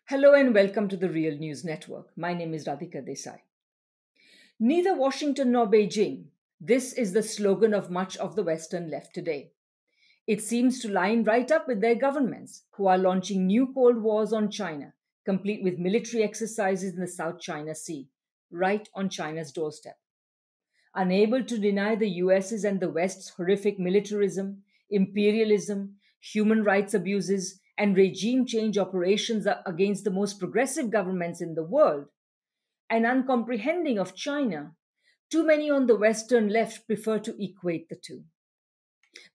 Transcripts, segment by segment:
Hello and welcome to the Real News Network. My name is Radhika Desai. Neither Washington nor Beijing. This is the slogan of much of the Western left today. It seems to line right up with their governments, who are launching new Cold Wars on China, complete with military exercises in the South China Sea, right on China's doorstep. Unable to deny the US's and the West's horrific militarism, imperialism, human rights abuses, and regime change operations against the most progressive governments in the world, and uncomprehending of China, too many on the Western left prefer to equate the two.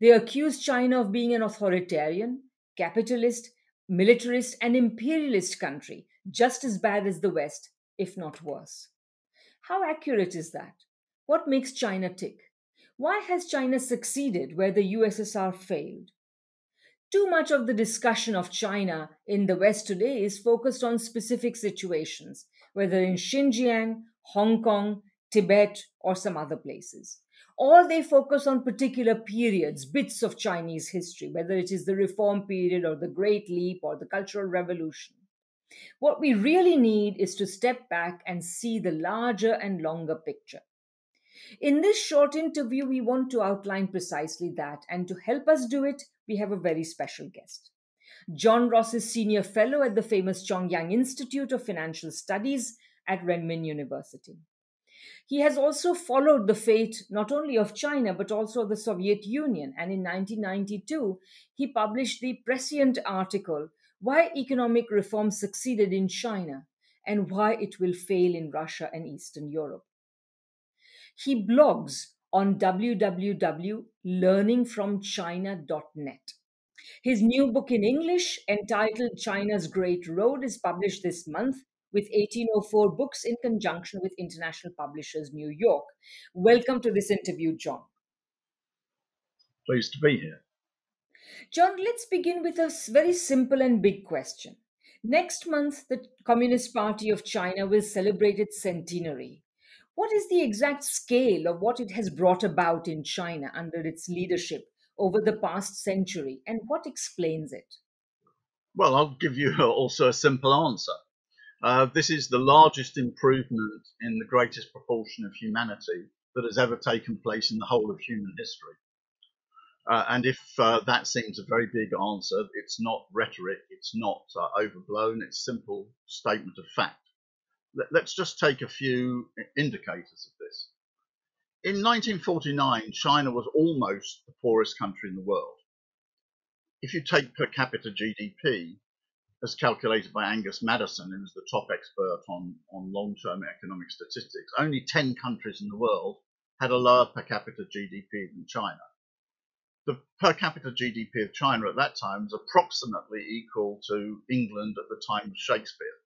They accuse China of being an authoritarian, capitalist, militarist, and imperialist country, just as bad as the West, if not worse. How accurate is that? What makes China tick? Why has China succeeded where the USSR failed? Too much of the discussion of China in the West today is focused on specific situations, whether in Xinjiang, Hong Kong, Tibet, or some other places. Or they focus on particular periods, bits of Chinese history, whether it is the Reform period or the Great Leap or the Cultural Revolution. What we really need is to step back and see the larger and longer picture. In this short interview, we want to outline precisely that, and to help us do it, we have a very special guest. John Ross is Senior Fellow at the famous Chongyang Institute of Financial Studies at Renmin University. He has also followed the fate not only of China but also of the Soviet Union, and in 1992, he published the prescient article, Why Economic Reform Succeeded in China and Why It Will Fail in Russia and Eastern Europe. He blogs on www.learningfromchina.net. His new book in English, entitled China's Great Road, is published this month with 1804 Books in conjunction with International Publishers, New York. Welcome to this interview, John. Pleased to be here. John, let's begin with a very simple and big question. Next month, the Communist Party of China will celebrate its centenary. What is the exact scale of what it has brought about in China under its leadership over the past century, and what explains it? Well, I'll give you also a simple answer. This is the largest improvement in the greatest proportion of humanity that has ever taken place in the whole of human history. And if that seems a very big answer, it's not rhetoric, it's not overblown, it's simple statement of fact. Let's just take a few indicators of this. In 1949, China was almost the poorest country in the world. If you take per capita GDP, as calculated by Angus Maddison, who's the top expert on long-term economic statistics, only 10 countries in the world had a lower per capita GDP than China. The per capita GDP of China at that time was approximately equal to England at the time of Shakespeare.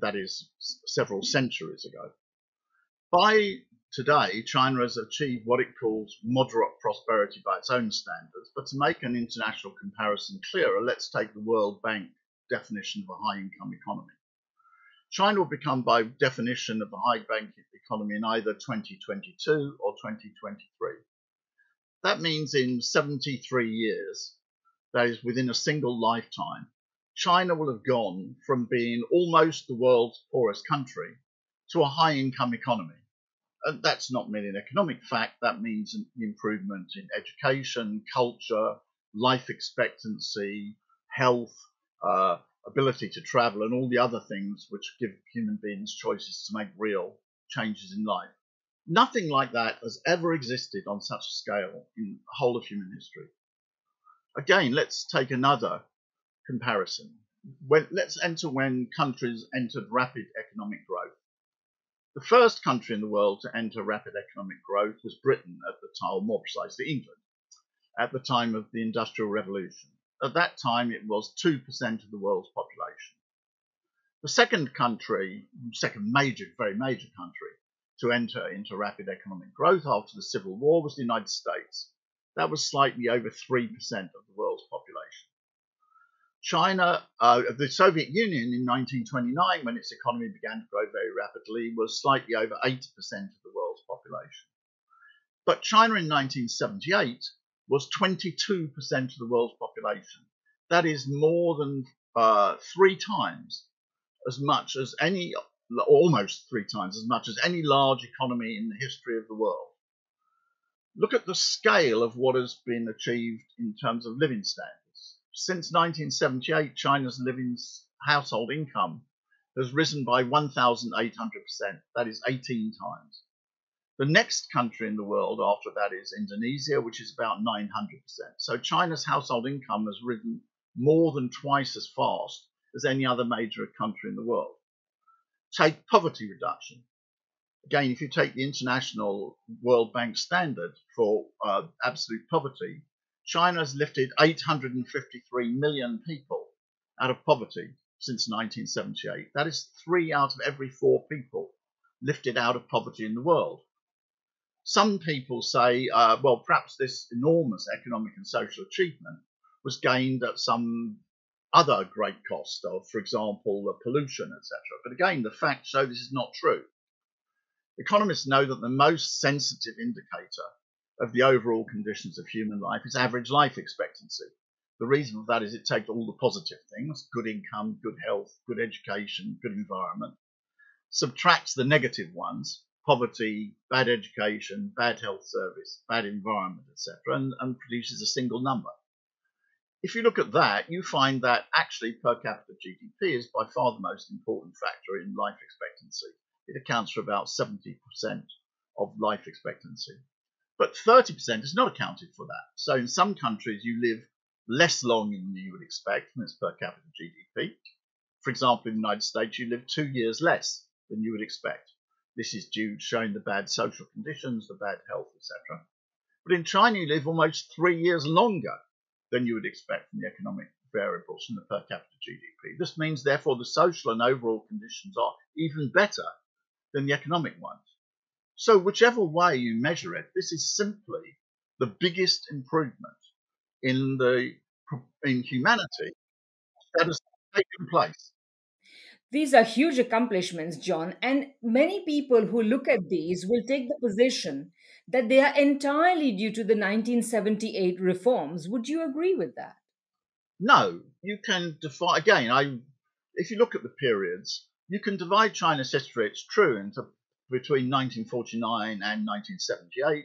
That is several centuries ago. By today, China has achieved what it calls moderate prosperity by its own standards. But to make an international comparison clearer, let's take the World Bank definition of a high-income economy. China will become, by definition, of a high-bank economy in either 2022 or 2023. That means in 73 years, that is within a single lifetime, China will have gone from being almost the world's poorest country to a high-income economy. And that's not merely an economic fact, that means an improvement in education, culture, life expectancy, health, ability to travel, and all the other things which give human beings choices to make real changes in life. Nothing like that has ever existed on such a scale in the whole of human history. Again, let's take another comparison. Let's enter when countries entered rapid economic growth. The first country in the world to enter rapid economic growth was Britain at the time, or more precisely England, at the time of the Industrial Revolution. At that time, it was 2% of the world's population. The second very major country to enter into rapid economic growth after the Civil War was the United States. That was slightly over 3% of the world's population. The Soviet Union in 1929, when its economy began to grow very rapidly, was slightly over 80% of the world's population. But China in 1978 was 22% of the world's population. That is more than three times as much as any, almost three times as much as any large economy in the history of the world. Look at the scale of what has been achieved in terms of living standards. Since 1978, China's household income has risen by 1,800%. That is 18 times. The next country in the world after that is Indonesia, which is about 900%. So China's household income has risen more than twice as fast as any other major country in the world. Take poverty reduction. Again, if you take the International World Bank standard for absolute poverty, China has lifted 853 million people out of poverty since 1978. That is 3 out of every 4 people lifted out of poverty in the world. Some people say, well, perhaps this enormous economic and social achievement was gained at some other great cost of, for example, pollution, etc. But again, the facts show this is not true. Economists know that the most sensitive indicator of the overall conditions of human life is average life expectancy. The reason for that is it takes all the positive things, good income, good health, good education, good environment, subtracts the negative ones, poverty, bad education, bad health service, bad environment, etc., and produces a single number. If you look at that, you find that actually per capita GDP is by far the most important factor in life expectancy. It accounts for about 70% of life expectancy. But 30% is not accounted for that. So in some countries, you live less long than you would expect from its per capita GDP. For example, in the United States, you live 2 years less than you would expect. This is due to showing the bad social conditions, the bad health, etc. But in China, you live almost 3 years longer than you would expect from the economic variables from the per capita GDP. This means, therefore, the social and overall conditions are even better than the economic ones. So whichever way you measure it, this is simply the biggest improvement in humanity that has taken place. These are huge accomplishments, John, and many people who look at these will take the position that they are entirely due to the 1978 reforms. Would you agree with that? No, you can define, again, if you look at the periods, you can divide China's history, it's true, into between 1949 and 1978,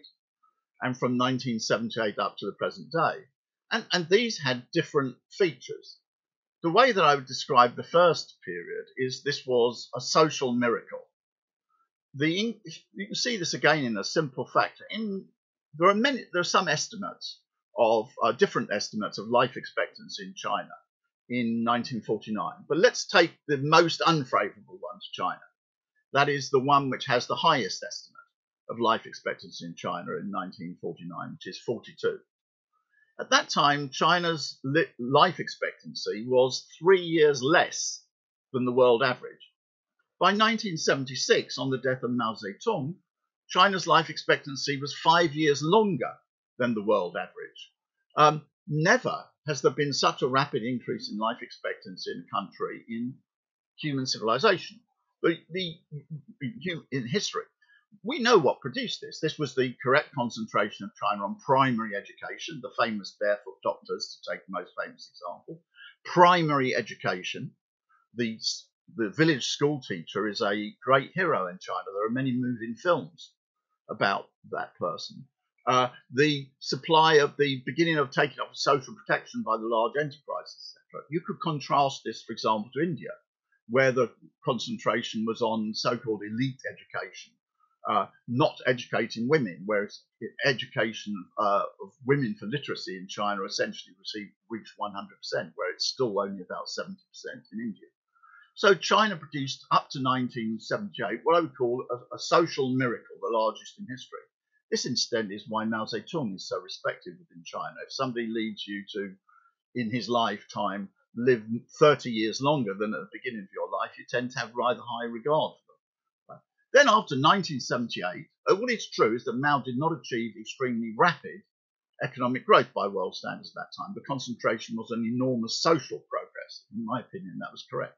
and from 1978 up to the present day. And these had different features. The way that I would describe the first period is this was a social miracle. You can see this again in a simple fact. There are some estimates of different estimates of life expectancy in China in 1949. But let's take the most unfavorable one to China. That is the one which has the highest estimate of life expectancy in China in 1949, which is 42. At that time, China's life expectancy was 3 years less than the world average. By 1976, on the death of Mao Zedong, China's life expectancy was 5 years longer than the world average. Never has there been such a rapid increase in life expectancy in a country in human civilization, in history. We know what produced this. This was the correct concentration of China on primary education, the famous barefoot doctors, to take the most famous example. Primary education. The village school teacher is a great hero in China. There are many moving films about that person. The supply of the beginning of taking off social protection by the large enterprises, etc. You could contrast this, for example, to India, where the concentration was on so-called elite education. Not educating women, whereas education of women for literacy in China essentially reached 100%, where it's still only about 70% in India. So China produced up to 1978 what I would call a social miracle, the largest in history. This incident is why Mao Zedong is so respected within China. If somebody leads you to, in his lifetime, live 30 years longer than at the beginning of your life, you tend to have rather high regard for them. Then after 1978, what is true is that Mao did not achieve extremely rapid economic growth by world standards at that time. The concentration was on enormous social progress. In my opinion, that was correct.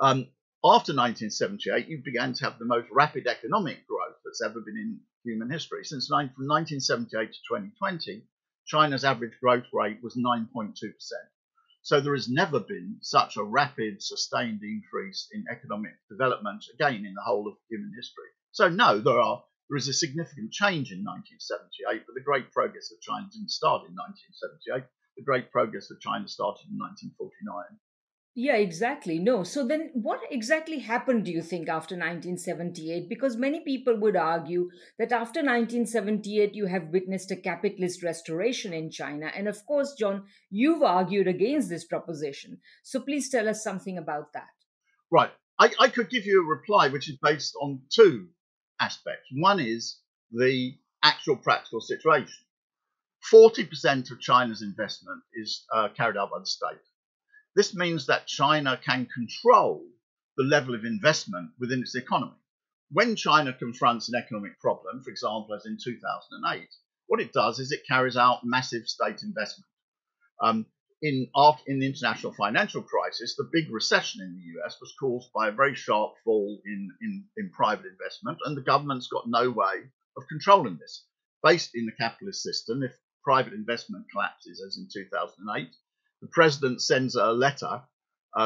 After 1978, you began to have the most rapid economic growth that's ever been in human history. From 1978 to 2020, China's average growth rate was 9.2%. So there has never been such a rapid, sustained increase in economic development, again, in the whole of human history. So no, there is a significant change in 1978, but the great progress of China didn't start in 1978. The great progress of China started in 1949. Yeah, exactly. No. So then what exactly happened, do you think, after 1978? Because many people would argue that after 1978, you have witnessed a capitalist restoration in China. And of course, John, you've argued against this proposition. So please tell us something about that. Right. I could give you a reply which is based on two aspects. One is the actual practical situation. 40% of China's investment is carried out by the state. This means that China can control the level of investment within its economy. When China confronts an economic problem, for example, as in 2008, what it does is it carries out massive state investment. Um, in the international financial crisis, the big recession in the US was caused by a very sharp fall in private investment, and the government's got no way of controlling this. Based in the capitalist system, if private investment collapses, as in 2008, the president sends a letter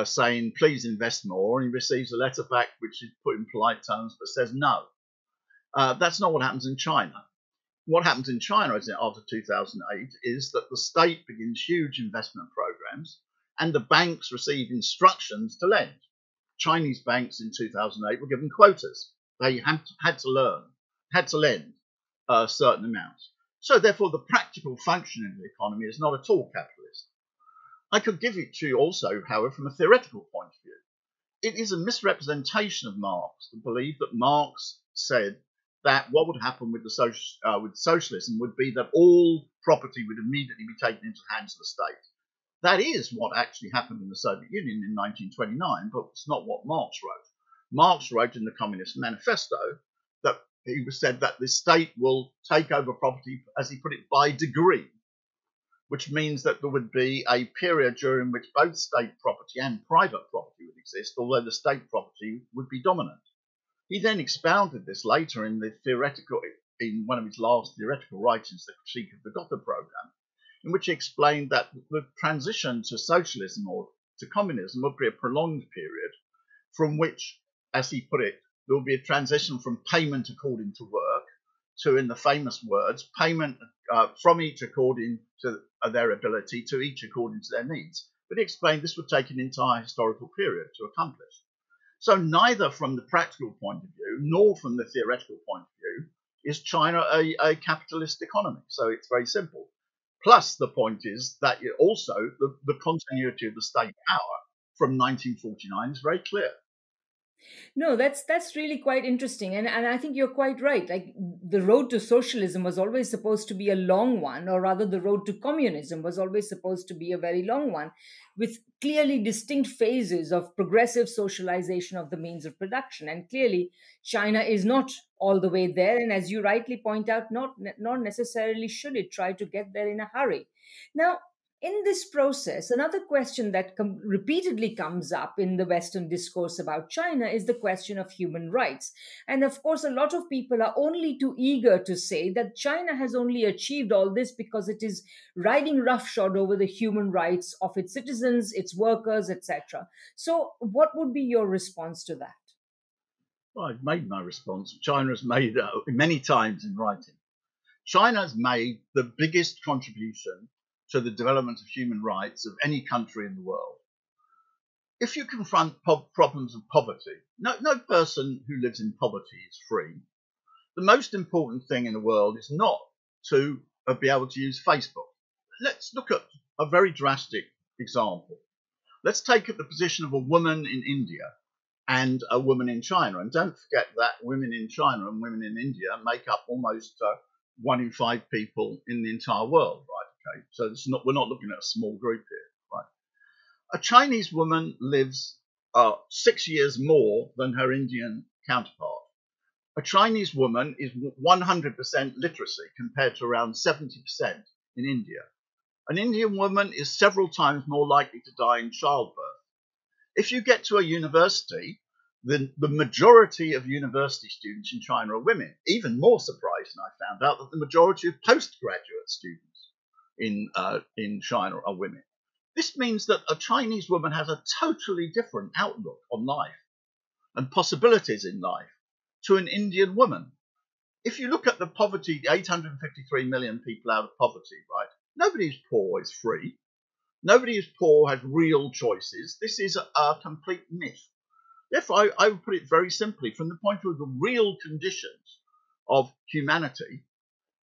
saying, please invest more, and he receives a letter back which is put in polite terms but says no. That's not what happens in China. What happens in China after 2008 is that the state begins huge investment programs and the banks receive instructions to lend. Chinese banks in 2008 were given quotas. They had to lend certain amounts. So therefore, the practical function of the economy is not at all capitalist. I could give it to you also, however, from a theoretical point of view. It is a misrepresentation of Marx to believe that Marx said that what would happen with socialism would be that all property would immediately be taken into the hands of the state. That is what actually happened in the Soviet Union in 1929, but it's not what Marx wrote. Marx wrote in the Communist Manifesto that he said that the state will take over property, as he put it, by degree, which means that there would be a period during which both state property and private property would exist, although the state property would be dominant. He then expounded this later in one of his last theoretical writings, The Critique of the Gotha Program, in which he explained that the transition to socialism or to communism would be a prolonged period from which, as he put it, there would be a transition from payment according to work to, in the famous words, payment from each according to their ability to each according to their needs. But he explained this would take an entire historical period to accomplish. So neither from the practical point of view nor from the theoretical point of view is China a capitalist economy. So it's very simple. Plus, the point is that also the continuity of the state power from 1949 is very clear. No, that's really quite interesting, and I think you're quite right. Like the road to socialism was always supposed to be a long one, or rather, the road to communism was always supposed to be a very long one, with clearly distinct phases of progressive socialization of the means of production. And clearly, China is not all the way there, and as you rightly point out, not necessarily should it try to get there in a hurry. Now, in this process, another question that repeatedly comes up in the Western discourse about China is the question of human rights. And of course, a lot of people are only too eager to say that China has only achieved all this because it is riding roughshod over the human rights of its citizens, its workers, etc. So, what would be your response to that? Well, I've made my response. China has made many times in writing. China has made the biggest contribution to the development of human rights of any country in the world. If you confront problems of poverty, no person who lives in poverty is free. The most important thing in the world is not to be able to use Facebook. Let's look at a very drastic example. Let's take up the position of a woman in India and a woman in China. And don't forget that women in China and women in India make up almost 1 in 5 people in the entire world, right? Okay, so we're not looking at a small group here, right? A Chinese woman lives 6 years more than her Indian counterpart. A Chinese woman is 100% literacy compared to around 70% in India. An Indian woman is several times more likely to die in childbirth. If you get to a university, the majority of university students in China are women. Even more surprising, I found out that the majority of postgraduate students in China are women. This means that a Chinese woman has a totally different outlook on life and possibilities in life to an Indian woman. If you look at the poverty, 853 million people out of poverty, right? Nobody who's poor is free. Nobody who's poor has real choices. This is a complete myth. Therefore, I would put it very simply from the point of view of the real conditions of humanity,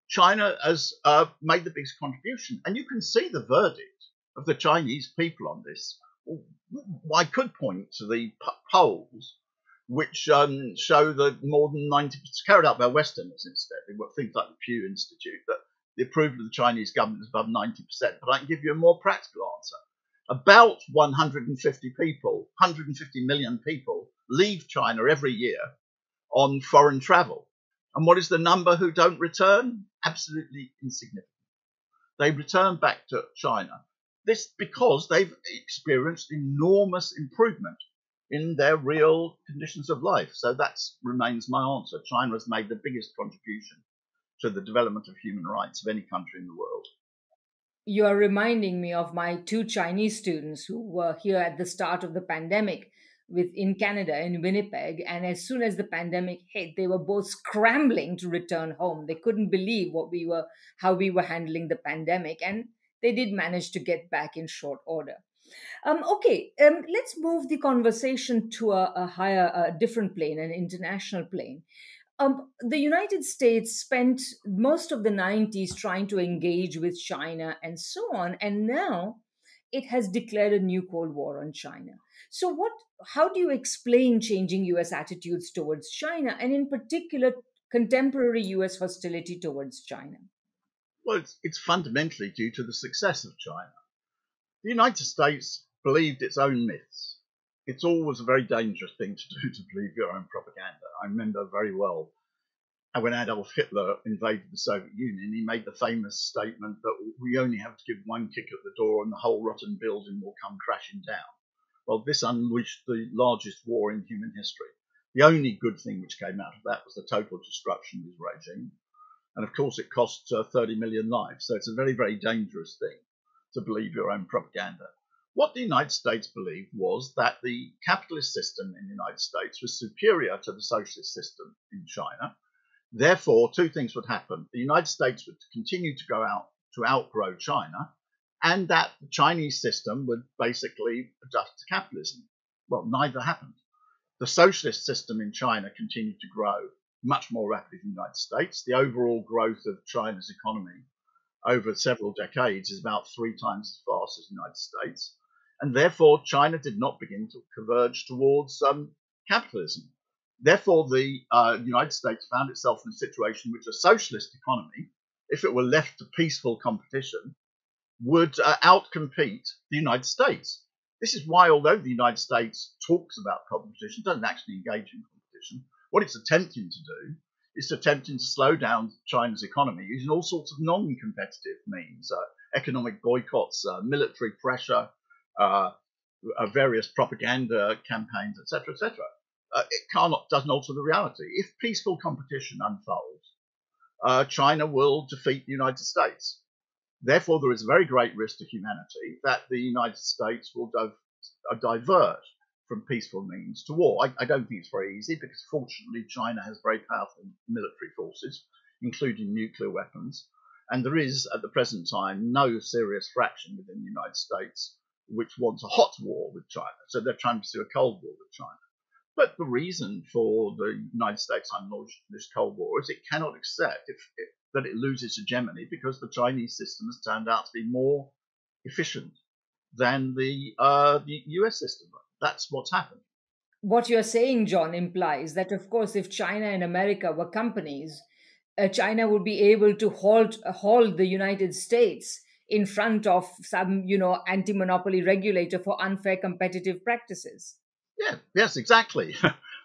China has made the biggest contribution. And you can see the verdict of the Chinese people on this. I could point to the polls which show that more than 90%, carried out by Westerners instead, things like the Pew Institute, that the approval of the Chinese government is above 90%. But I can give you a more practical answer. About 150 people, 150 million people leave China every year on foreign travel. And what is the number who don't return? Absolutely insignificant. They return back to China. This because they've experienced enormous improvement in their real conditions of life. So that remains my answer. China has made the biggest contribution to the development of human rights of any country in the world. You are reminding me of my two Chinese students who were here at the start of the pandemic in Canada, in Winnipeg. And as soon as the pandemic hit, they were both scrambling to return home. They couldn't believe how we were handling the pandemic. And they did manage to get back in short order. Let's move the conversation to a different plane, an international plane. The United States spent most of the 90s trying to engage with China and so on, and now it has declared a new Cold War on China. So, how do you explain changing US attitudes towards China, and in particular, contemporary US hostility towards China? Well, it's fundamentally due to the success of China. The United States believed its own myths. It's always a very dangerous thing to do, to believe your own propaganda. I remember very well when Adolf Hitler invaded the Soviet Union, he made the famous statement that we only have to give one kick at the door and the whole rotten building will come crashing down. Well, this unleashed the largest war in human history. The only good thing which came out of that was the total destruction of his regime. And of course, it cost 30 million lives. So it's a very, very dangerous thing to believe your own propaganda. What the United States believed was that the capitalist system in the United States was superior to the socialist system in China. Therefore, two things would happen. The United States would continue to outgrow China, and that the Chinese system would basically adjust to capitalism. Well, neither happened. The socialist system in China continued to grow much more rapidly than the United States. The overall growth of China's economy over several decades is about 3 times as fast as the United States. And therefore, China did not begin to converge towards capitalism. Therefore, the United States found itself in a situation in which a socialist economy, if it were left to peaceful competition, would outcompete the United States. This is why, although the United States talks about competition, doesn't actually engage in competition, what it's attempting to do is attempting to slow down China's economy using all sorts of non-competitive means, economic boycotts, military pressure, various propaganda campaigns, etc., etc. It doesn't alter the reality. If peaceful competition unfolds, China will defeat the United States. Therefore, there is a very great risk to humanity that the United States will divert from peaceful means to war. I don't think it's very easy because, fortunately, China has very powerful military forces, including nuclear weapons. And there is, at the present time, no serious fraction within the United States which wants a hot war with China. So they're trying to do a Cold War with China. But the reason for the United States unleashing this Cold War is it cannot accept that it loses hegemony because the Chinese system has turned out to be more efficient than the US system. That's what's happened. What you're saying, John, implies that, of course, if China and America were companies, China would be able to hold the United States in front of some, anti-monopoly regulator for unfair competitive practices. Yeah, yes, exactly.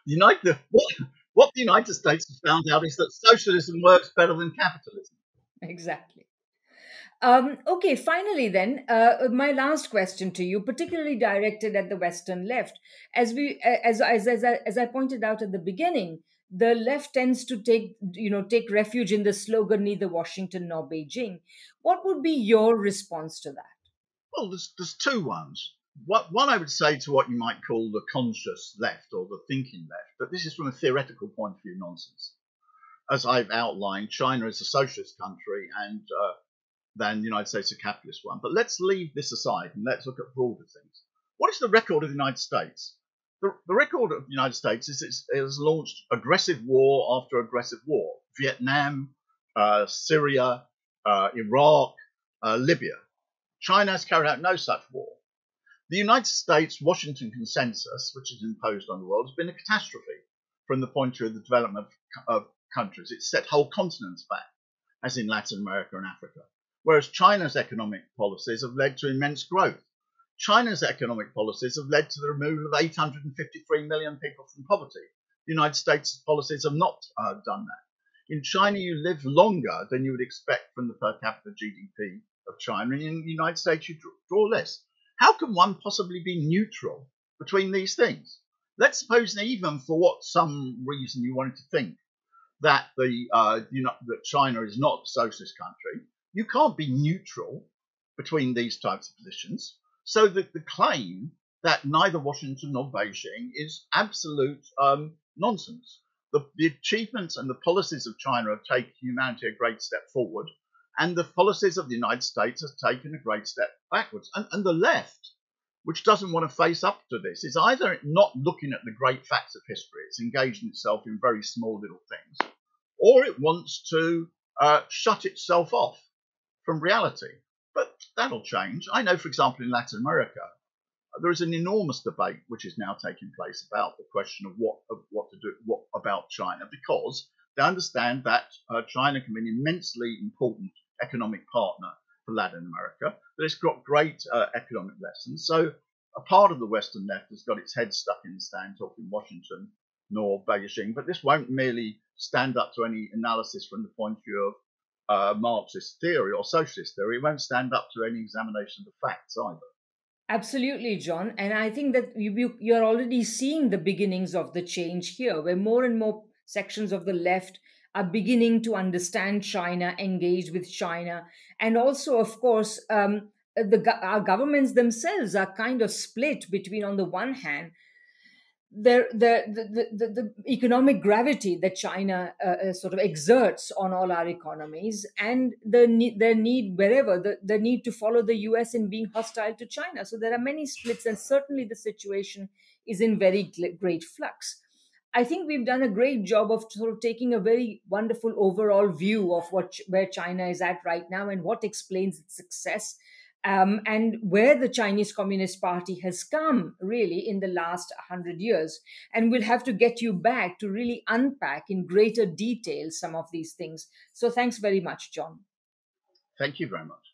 What the United States has found out is that socialism works better than capitalism. Exactly. Okay, finally, then, my last question to you, particularly directed at the Western left, as I pointed out at the beginning, the left tends to take refuge in the slogan "Neither Washington nor Beijing." What would be your response to that? Well, there's two ones. One I would say to what you might call the conscious left or the thinking left, but this is from a theoretical point of view nonsense. As I've outlined, China is a socialist country and then the United States a capitalist one. But let's leave this aside and let's look at broader things. What is the record of the United States? The record of the United States is it has launched aggressive war after aggressive war. Vietnam, Syria, Iraq, Libya. China has carried out no such war. The United States Washington consensus, which is imposed on the world, has been a catastrophe from the point of view of the development of countries. It's set whole continents back, as in Latin America and Africa. Whereas China's economic policies have led to immense growth. China's economic policies have led to the removal of 853 million people from poverty. The United States policies have not done that. In China, you live longer than you would expect from the per capita GDP of China. And in the United States, you draw less. How can one possibly be neutral between these things? Let's suppose that even for what some reason you wanted to think that that China is not a socialist country, you can't be neutral between these types of positions. So that the claim that neither Washington nor Beijing is absolute nonsense. The achievements and the policies of China have taken humanity a great step forward, and the policies of the United States have taken a great step backwards. And the left, which doesn't want to face up to this, is either not looking at the great facts of history, it's engaging itself in very small little things, or it wants to shut itself off from reality. But that'll change. I know, for example, in Latin America, there is an enormous debate which is now taking place about the question of what to do about China, because they understand that China can be an immensely important economic partner for Latin America, that it's got great economic lessons. So a part of the Western left has got its head stuck in the sand talking Washington nor Beijing, but this won't merely stand up to any analysis from the point of view of Marxist theory or socialist theory. It won't stand up to any examination of the facts either. Absolutely, John. And I think that you're already seeing the beginnings of the change here, where more and more sections of the left are beginning to understand China, engage with China. And also, of course, our governments themselves are kind of split between, on the one hand, the economic gravity that China sort of exerts on all our economies, and their need wherever the need to follow the US in being hostile to China. So there are many splits, and certainly the situation is in very great flux. I think we've done a great job of sort of taking a very wonderful overall view of where China is at right now and what explains its success. And where the Chinese Communist Party has come really in the last 100 years. And we'll have to get you back to really unpack in greater detail some of these things. So thanks very much, John. Thank you very much.